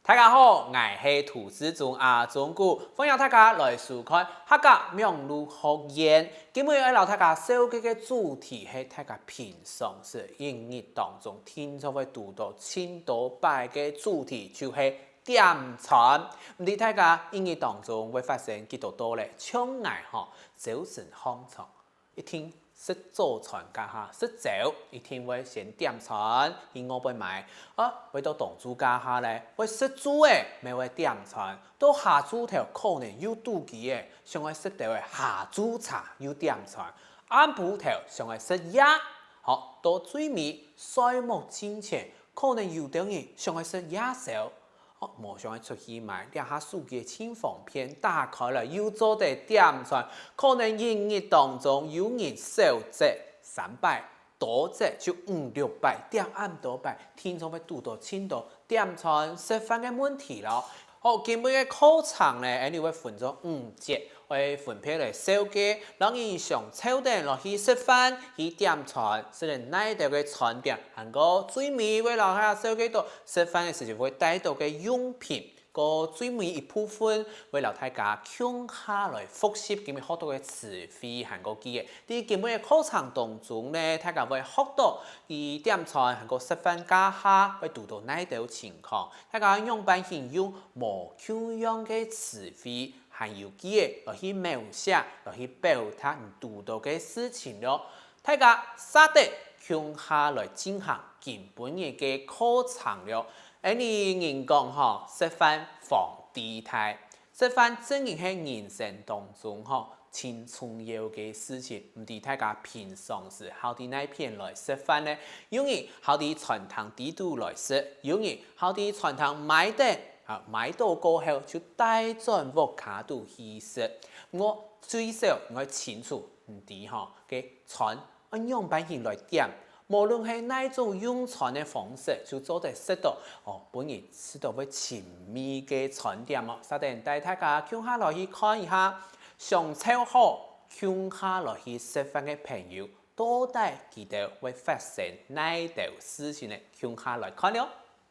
大家好，我是图书中阿中古，欢迎大家来收看客家名录学院。今日要留大家小记嘅主题是大家平常时英语当中听说会读到千多摆嘅主题，就是点餐。唔知大家英语当中会发生几多咧？像我吼，早晨放床一听。食早餐家下食早，一定会先点餐，去我杯买。为到同住家下咧，会食煮诶，咪会点餐。到下煮头可能有肚脐诶，想会食到诶下煮茶有点餐。暗晡头想会食鸭，好到最尾岁末之前，可能有啲人想会食鸭烧。冇想出去买，两下手机轻方便，打开了又做得点餐，可能一日当中有人少则300，多则就500-600，点暗多摆，天总会拄到千多点餐食饭嘅问题咯。好，今日嘅课程咧，你会分咗5节，会分配嚟小嘅，让你上抽定落去食饭，去点餐，虽然哪度嘅餐点，行过最尾会留下小嘅度食饭嘅时候会带到嘅用品。個最尾一部分會留大家向下來複習今日學到嘅詞彙韓國記嘅。喺今日嘅課程當中咧，大家會學到以點菜韓國食飯家下會讀到哪啲情況，大家用辦形容無樣樣嘅詞彙還有記嘅，來去描寫，來去表達你讀到嘅事情咯。大家識得向下來進行基本嘅課程咯。你人講吼，食飯放地態，食飯真係喺人生當中吼，真重要嘅事情。唔知大家平常時考啲哪片來食飯呢？有人考啲傳統地圖來食，有人考啲傳統買定買到過後就帶轉屋卡度去食。我最少我清楚唔知吼嘅傳按樣辦法來點。無論係哪種用餐嘅方式，就做得適到本人知道會親密嘅餐點哦。稍等帶大家向下來去看一下，上週好向下來去食飯嘅朋友，到底佢哋會發生哪啲事情呢？向下來看了。